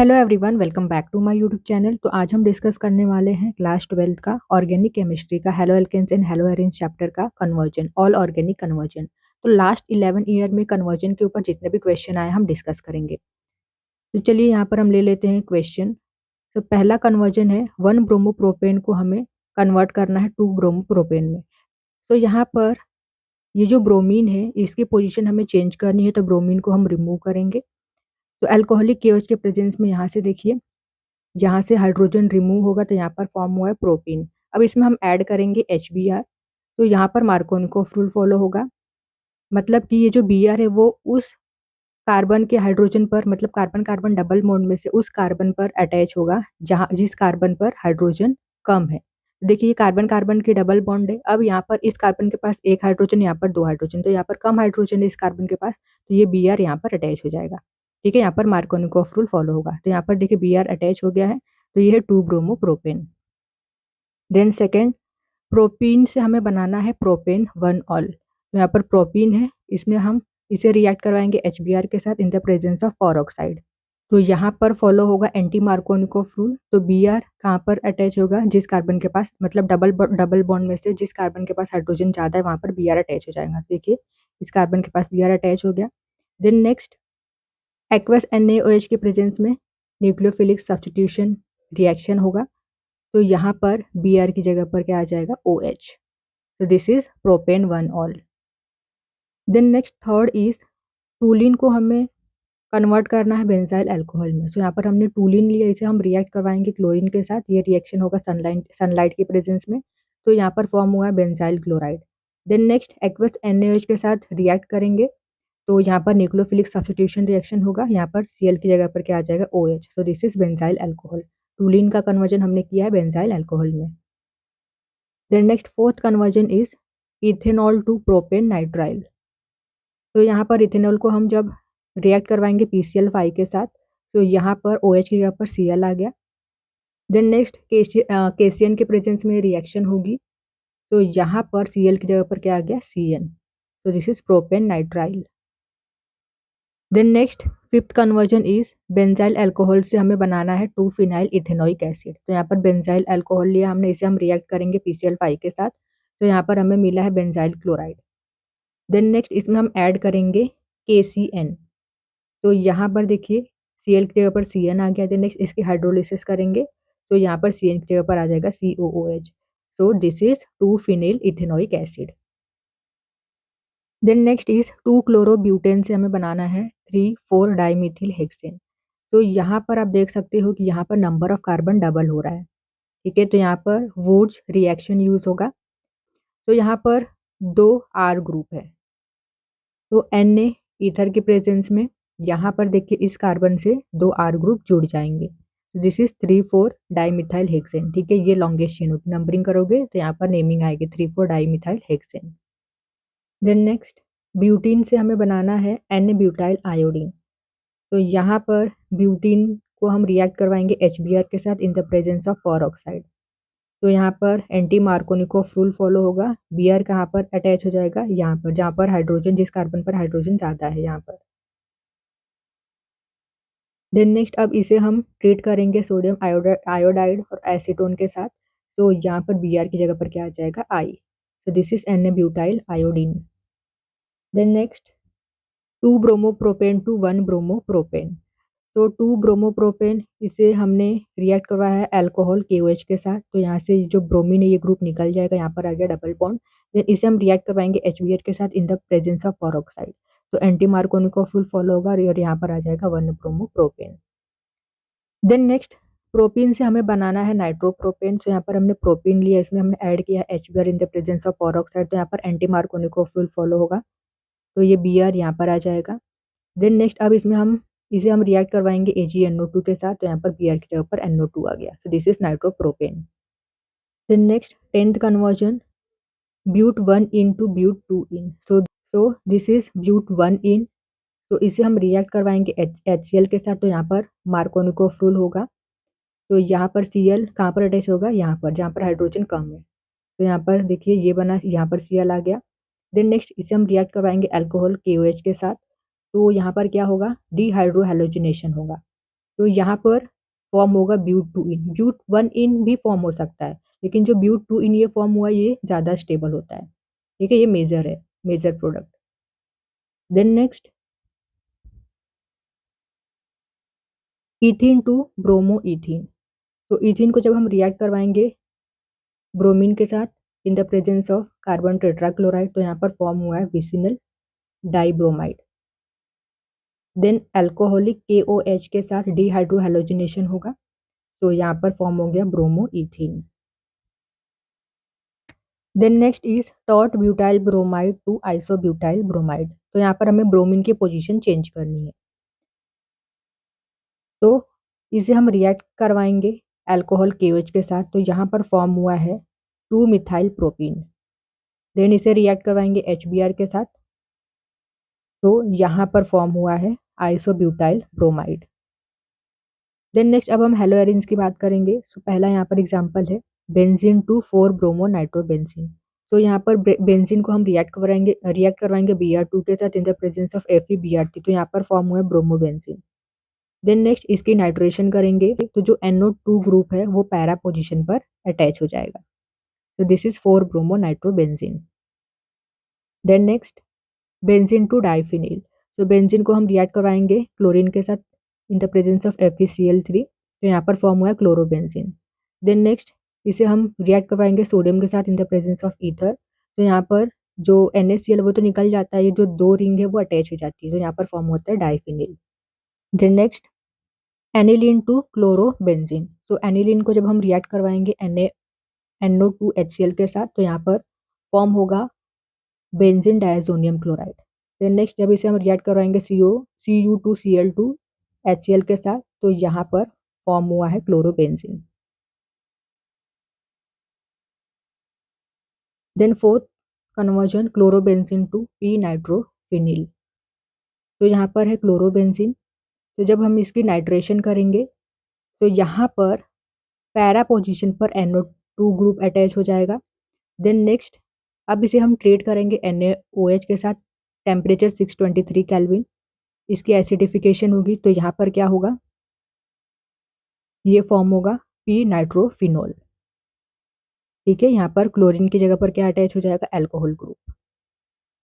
Hello everyone, welcome back to my YouTube channel. तो आज हम डिस्कस करने वाले हैं क्लास 12 का ऑर्गेनिक केमिस्ट्री का haloalkanes and haloarenes chapter का कन्वर्जन, ऑल ऑर्गेनिक कन्वर्जन। तो लास्ट 11 ईयर में कन्वर्जन के ऊपर जितने भी क्वेश्चन आए हम डिस्कस करेंगे। तो चलिए यहाँ पर हम ले लेते हैं क्वेश्चन। तो पहला कन्वर्जन है 1 ब्रोमोप्रोपेन को हमें कन्वर्ट करना है 2 ब्रोमोप्रोपेन में। तो यहाँ पर ये जो ब्रोमीन है इसकी पोजिशन हमें चेंज करनी है, तो ब्रोमीन को हम रिमूव करेंगे। तो एल्कोहलिक केओएच के प्रेजेंस में यहाँ से देखिए, यहाँ से हाइड्रोजन रिमूव होगा तो यहाँ पर फॉर्म हुआ है प्रोपीन। अब इसमें हम ऐड करेंगे HBr। तो यहाँ पर मार्कोनिकोफ रूल फॉलो होगा, मतलब कि ये जो Br है वो उस कार्बन के हाइड्रोजन पर, मतलब कार्बन कार्बन डबल बॉन्ड में से उस कार्बन पर अटैच होगा जहाँ जिस कार्बन पर हाइड्रोजन कम है। देखिए ये कार्बन कार्बन की डबल बॉन्ड है। अब यहाँ पर इस कार्बन के पास एक हाइड्रोजन, यहाँ पर दो हाइड्रोजन, तो यहाँ पर कम हाइड्रोजन है इस कार्बन के पास, तो ये Br यहाँ पर अटैच हो जाएगा। ठीक है, यहाँ पर मार्कोनिकोफ रूल फॉलो होगा। तो यहाँ पर देखिए Br अटैच हो गया है, तो ये है 2 ब्रोमोप्रोपेन। देन सेकेंड, प्रोपीन से हमें बनाना है प्रोपेन 1 ऑल। तो यहाँ पर प्रोपीन है, इसमें हम इसे रिएक्ट करवाएंगे HBr के साथ in the presence of peroxide. तो यहाँ पर फॉलो होगा एंटी मार्कोनिकोफ रूल। तो Br कहाँ पर अटैच होगा, जिस कार्बन के पास, मतलब डबल बॉन्ड में से जिस कार्बन के पास हाइड्रोजन ज़्यादा है वहाँ पर Br अटैच हो जाएगा। देखिए इस कार्बन के पास Br अटैच हो गया। देन नेक्स्ट, एक्वस NaOH के प्रेजेंस में न्यूक्लियोफिलिक सब्स्टिट्यूशन रिएक्शन होगा। तो यहाँ पर Br की जगह पर क्या आ जाएगा, OH। तो this is propane 1 ol. Then next third is, toluene को हमें कन्वर्ट करना है बेंजाइल अल्कोहल में। तो यहाँ पर हमने टूलिन लिया, इसे हम रिएक्ट करवाएंगे क्लोरीन के साथ। ये रिएक्शन होगा सनलाइट की प्रेजेंस में। तो यहाँ पर फॉर्म हुआ है benzyl chloride. Then next aqueous NaOH के साथ रिएक्ट करेंगे, तो यहाँ पर न्यूक्लियोफिलिक सब्स्टिट्यूशन रिएक्शन होगा। यहाँ पर Cl की जगह पर क्या आ जाएगा, OH। So this is benzyl alcohol. Toluene का कन्वर्जन हमने किया है बेंजाइल अल्कोहल में। Then next fourth conversion is ethanol to propane nitrile. तो यहाँ पर इथेनॉल को हम जब रिएक्ट करवाएंगे PCl5 के साथ, तो यहाँ पर OH की जगह पर Cl आ गया। देन नेक्स्ट केसियन के प्रेजेंस में रिएक्शन होगी, तो यहाँ पर Cl की जगह पर क्या आ गया, Cn। तो this is propane nitrile. Then next fifth conversion is benzyl alcohol से हमें बनाना है 2 फिनाइल इथेनोइक एसिड। तो यहाँ पर बेंजाइल अल्कोहल लिया हमने, इसे हम रिएक्ट करेंगे PCl5 के साथ। तो यहाँ पर हमें मिला है बेंजाइल क्लोराइड। देन नेक्स्ट इसमें हम ऐड करेंगे KCN। तो यहाँ पर देखिए Cl की जगह पर Cn आ गया। देन नेक्स्ट इसकी हाइड्रोलिसिस करेंगे, तो यहाँ पर Cn की जगह पर आ जाएगा COOH। So this is 2 phenyl ethanoic acid. Then next is 2 chlorobutane से हमें बनाना है 3,4 डाइमिथिल हेक्सेन। तो यहाँ पर आप देख सकते हो कि यहाँ पर नंबर ऑफ कार्बन डबल हो रहा है। ठीक है, तो यहाँ पर वुड्स रिएक्शन यूज होगा। तो यहाँ पर 2 R ग्रुप है, तो Na ईथर के प्रेजेंस में यहाँ पर देखिए इस कार्बन से 2 R ग्रुप जुड़ जाएंगे। This is 3,4 dimethyl hexane. ठीक है, ये लॉन्गेस्ट चेन होगी, नंबरिंग करोगे तो यहाँ पर नेमिंग आएगी 3,4 dimethyl hexane. Then next, butene से हमें बनाना है N-ब्यूटाइल आयोडीन। तो यहाँ पर ब्यूटीन को हम रिएक्ट करवाएंगे HBr के साथ in the presence of peroxide. तो यहाँ पर एंटी मार्कोनिकोफ रूल फॉलो होगा। Br कहाँ पर अटैच हो जाएगा, यहाँ पर जहाँ पर हाइड्रोजन, जिस कार्बन पर हाइड्रोजन ज़्यादा है यहाँ पर। देन नेक्स्ट, अब इसे हम ट्रीट करेंगे सोडियम आयोडाइड और एसीटोन के साथ। तो यहाँ पर Br की जगह पर क्या आ जाएगा, I। So this is N-butyl iodine. Then next, 2 bromopropane to 1 bromopropane. तो 2 ब्रोमोप्रोपेन, इसे हमने रिएक्ट करवाया है अल्कोहल KOH के साथ। तो यहाँ से जो ब्रोमीन है ये ग्रुप निकल जाएगा, यहाँ पर आ गया डबल बॉन्ड। देन इसे हम रिएक्ट करवाएंगे HBr के साथ in the presence of peroxide. तो एंटी मार्कोनिकोफ रूल फॉलो होगा और यहाँ पर आ जाएगा 1 ब्रोमोप्रोपेन। देन नेक्स्ट, प्रोपीन से हमें बनाना है नाइट्रोप्रोपेन। तो यहाँ पर हमने प्रोपीन लिया, इसमें हमने ऐड किया HBr in the presence of peroxide. तो यहाँ पर एंटी मार्कोनिकोफ रूल फॉलो होगा, तो ये Br यहाँ पर आ जाएगा। देन नेक्स्ट, अब इसे हम रिएक्ट करवाएंगे AgNO2 के साथ। तो यहाँ पर Br की जगह पर NO2 आ गया। So this is nitropropane. Then next 10th conversion, but 1 yne to but 2 yne. So this is but 1 yne. तो इसे हम रिएक्ट करवाएंगे HCl के साथ। तो यहाँ पर मार्कोनिकोफ रूल होगा। तो यहाँ पर Cl कहाँ पर अटैच होगा, यहाँ पर जहाँ पर हाइड्रोजन कम है। तो यहाँ पर देखिए ये बना, यहाँ पर Cl आ गया। देन नेक्स्ट इसे हम रिएक्ट करवाएंगे अल्कोहल KOH के साथ। तो यहाँ पर क्या होगा, डिहाइड्रो हैलोजिनेशन होगा। तो यहाँ पर फॉर्म होगा but two in. ब्यूट one in भी फॉर्म हो सकता है, लेकिन जो ब्यूट टू इन ये फॉर्म हुआ ये ज़्यादा स्टेबल होता है। ठीक है, ये मेजर है, major product. Then next ethene to bromo ethene. तो इथीन को जब हम रिएक्ट करवाएंगे ब्रोमीन के साथ in the presence of carbon tetrachloride, तो यहाँ पर फॉर्म हुआ है vicinal dibromide. Then alcoholic KOH के साथ डिहाइड्रोहेलोजिनेशन होगा, तो यहाँ पर फॉर्म हो गया bromo ethene. Then next is टॉट butyl bromide to isobutyl bromide. तो यहाँ पर हमें ब्रोमीन की पोजीशन चेंज करनी है, तो इसे हम रिएक्ट करवाएंगे अल्कोहल KOH के साथ, तो यहाँ पर फॉर्म हुआ है 2 मिथाइल प्रोपीन। देन इसे रिएक्ट करवाएंगे HBr के साथ, तो यहाँ पर फॉर्म हुआ है आइसोब्यूटाइल ब्रोमाइड। देन नेक्स्ट अब हम हेलोएरिन्स की बात करेंगे। सो पहला यहाँ पर एग्जांपल है बेंजीन टू 4 ब्रोमो नाइट्रोबेंजीन। तो यहाँ पर बेंजीन को हम रिएक्ट करवाएंगे Br2 के साथ in the presence of FeBr3, तो यहाँ पर फॉर्म हुआ है ब्रोमोबेंजीन। देन नेक्स्ट इसकी नाइट्रेशन करेंगे, तो जो NO2 ग्रुप है वो पैरा पोजिशन पर अटैच हो जाएगा, तो this is 4 bromo nitrobenzene. Then next benzene to diphenyl. तो बेंजीन को हम रिएक्ट करवाएंगे क्लोरीन के साथ in the presence of FeCl3, तो यहाँ पर फॉर्म हुआ है क्लोरोबेंजीन। देन नेक्स्ट इसे हम रिएक्ट करवाएंगे सोडियम के साथ in the presence of ether, तो यहाँ पर जो NaCl वो तो निकल जाता है, ये जो दो रिंग है वो अटैच हो जाती है, तो यहाँ पर फॉर्म होता है diphenyl. Then next aniline to chlorobenzene. तो एनिलीन को जब हम रिएक्ट करवाएंगे NO2HCl के साथ, तो यहाँ पर फॉर्म होगा benzene diazonium chloride. Then next जब इसे हम रिएक्ट करवाएंगे Cu2Cl2HCl के साथ, तो यहाँ पर फॉर्म हुआ है chlorobenzene. Then fourth conversion chlorobenzene to P nitrophenyl. तो यहाँ पर है क्लोरोबेंजीन, तो जब हम इसकी नाइट्रेशन करेंगे तो यहाँ पर पैरा पोजीशन पर NO2 ग्रुप अटैच हो जाएगा। देन नेक्स्ट अब इसे हम ट्रीट करेंगे NaOH के साथ, टेम्परेचर 623 केल्विन, इसकी एसिडिफिकेशन होगी, तो यहाँ पर क्या होगा, ये फॉर्म होगा पी नाइट्रोफिनोल। ठीक है, यहाँ पर क्लोरीन की जगह पर क्या अटैच हो जाएगा, अल्कोहल ग्रुप।